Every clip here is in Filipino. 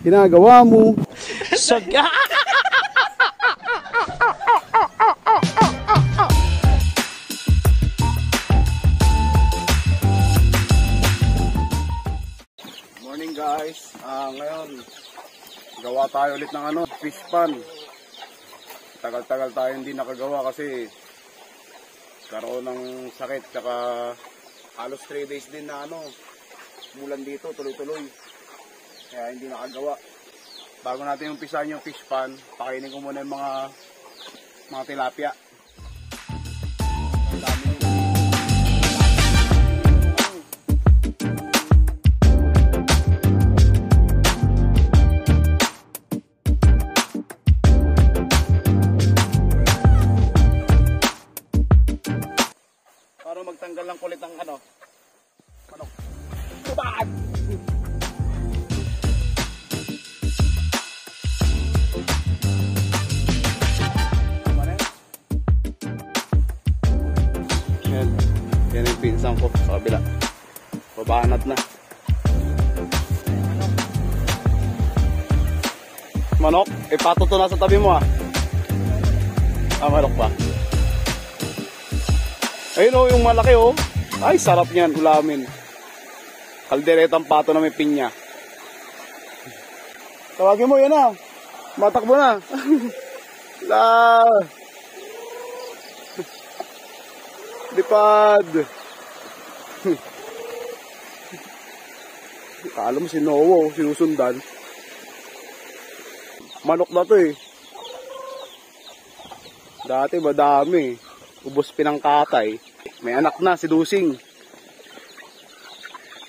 ginagawa mo. Saga! Morning guys, ngayon gawa tayo ulit ng fish pan. Tagal-tagal tayo hindi nakagawa kasi karoon ng sakit, tsaka halos 3 days din na mulan dito tuloy-tuloy, kaya hindi nakagawa. Bago natin umpisahan yung fish pan, pakainin ko muna yung mga tilapia. Para magtanggal lang kulit ng manok. Tubad! Yan yung pinsang ko sa kabila. Babanat na. Manok, ipatuto na sa tabi mo manok pa. Ayun yung malaki Ay, sarap niyan ulamin. Kalderetang pato na may pinya. Tawagin mo yan matakbo na. La. Lipad. Kala mo si Noah sinusundan. Manok na to Dati madami. Ubos pinangkatay. May anak na si Dusing.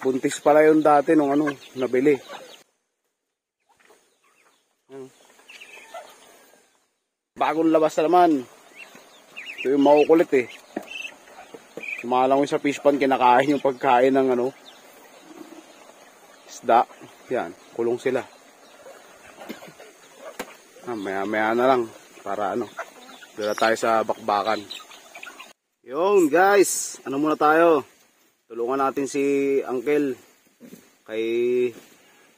Buntis pala yun dati nung nabili. Bagong labas na naman. Ito yung makukulit Sumalang sa fish pan, kinakain yung pagkain ng isda. Yan, kulong sila. Maya-maya na lang para dala tayo sa bakbakan. Yun guys, muna tayo. Tulungan natin si Uncle. Kay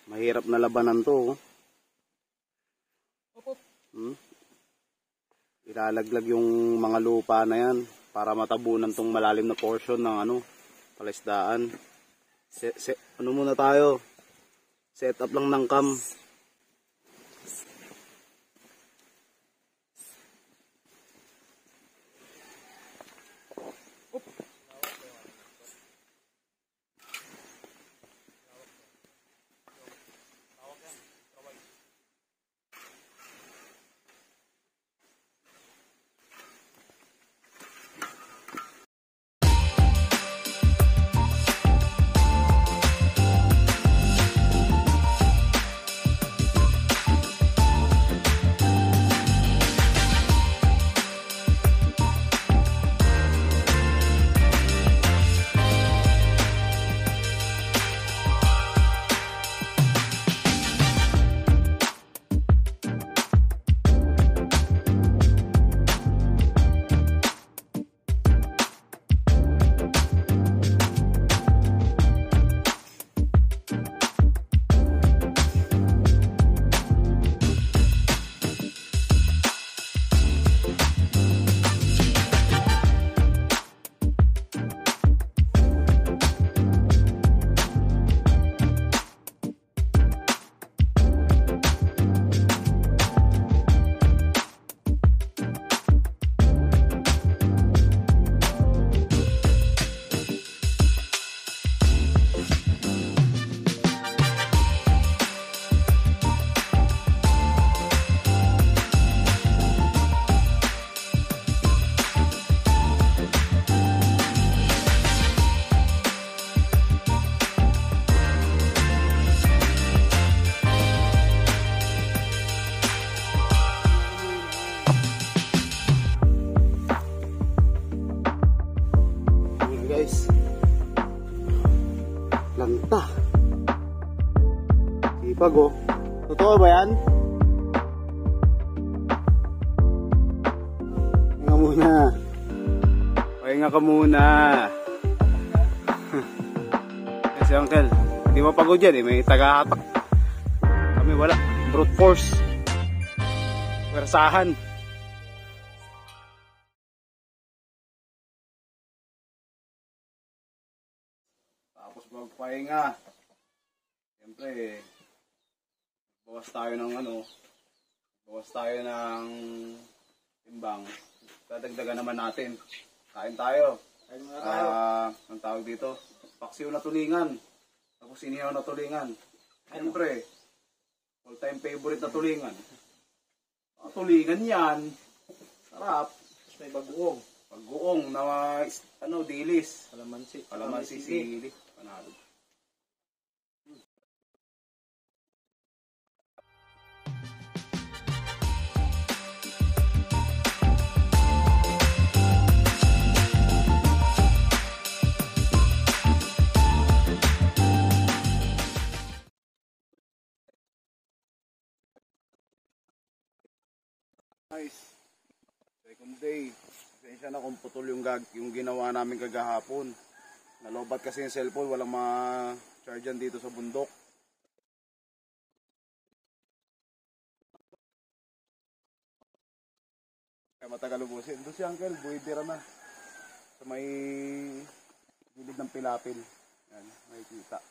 mahirap na labanan to. Ilalaglag yung mga lupa na yan para matabunan tong malalim na portion ng palaisdaan. Muna tayo. Set up lang ng cam. Lanta. Sipag Totoo ba yan? Pahinga muna. Pahinga ka muna. Si Uncle, hindi mo pagod yan may tagahatak. Kami Kami wala. Brute force. Wersahan. Tapos magpahinga. Siyempre, bawas tayo ng bawas tayo ng timbang. Dadagdagan naman natin. Kain tayo. Kain muna tayo. Ang tawag dito, paksiw na tulingan. Tapos inihaw na tulingan. Siyempre, all-time favorite na tulingan. Tulingan yan. Sarap. May bagoong. Pagguong na dilis. Kalamansi, sili. Panalo. Nice. Second day. Pasensya na kung putol yung ginawa namin kagahapon. Nalobat kasi yung cellphone, walang ma-chargean dito sa bundok. Kaya matagal ubusin. Doon si Uncle, buwidira na. Sa may gilid ng pilapil. Yan, may kita.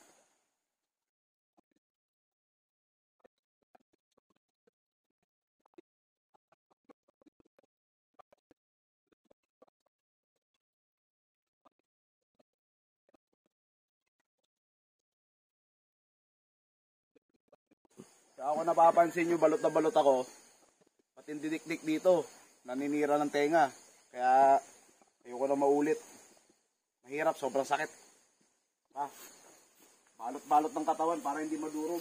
Kaya ako napapansin nyo, balot na balot ako. Pati yung didikdik dito, naninira ng tenga. Kaya ayoko na maulit. Mahirap, sobrang sakit. Balot-balot ng katawan para hindi madurog.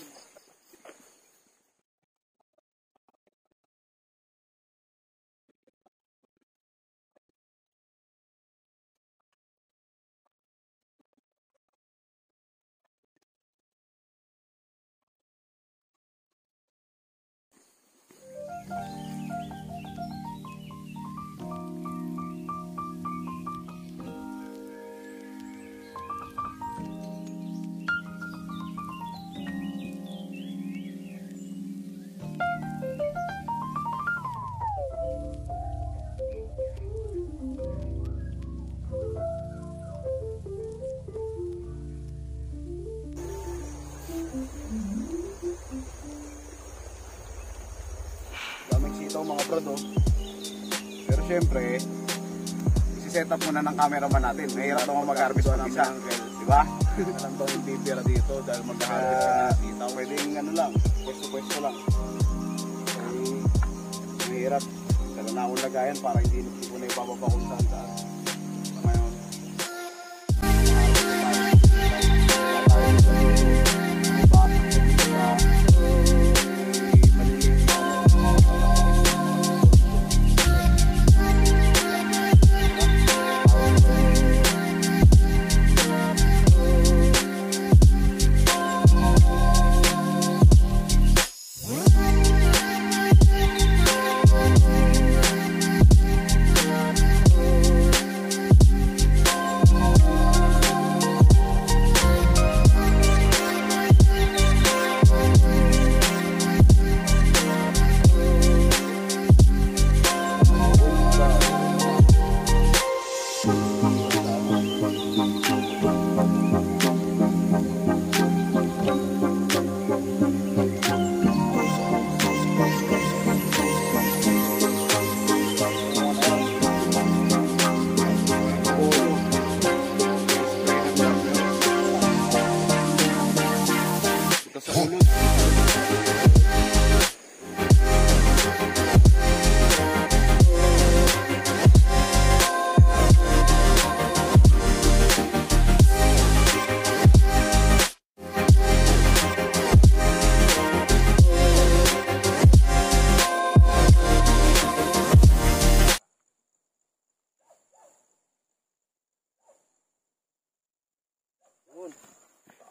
Ito mga brad, pero syempre isi-set up muna ng cameraman natin. Mahirap naman mag-harvest ng isa, diba? Alam daw yung titira dito dahil mag-harvest kami dito. Pwedeng lang, pwesto-pwesto lang. Mahirap. Dala na akong lagayan para hindi ko na ibababa kung saan. Ngayon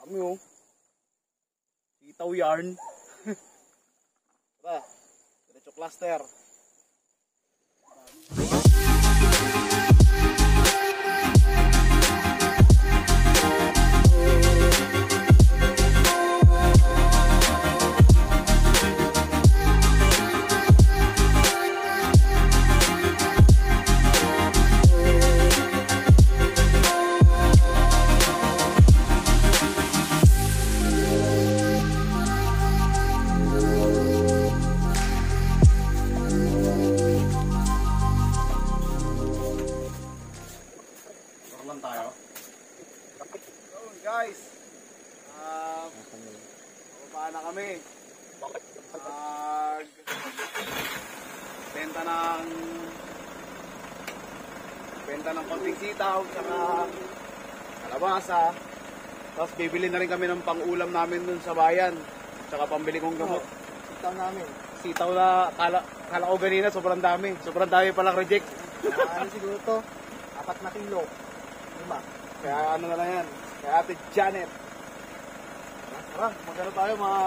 dami sitaw yarn. Tara, diretso cluster. benta ng konting sitaw, tsaka kalabasa. Tapos bibili na rin kami ng pang-ulam namin dun sa bayan. Tsaka pambili kong gamot. Sitaw namin. Sitaw na kala ko ganina, sobrang dami. Sobrang dami palang reject. Ano siguro to? 4 na kilo. 5. Kaya ano na lang yan. Kaya Ate Janet. Tara, magkano tayo mga...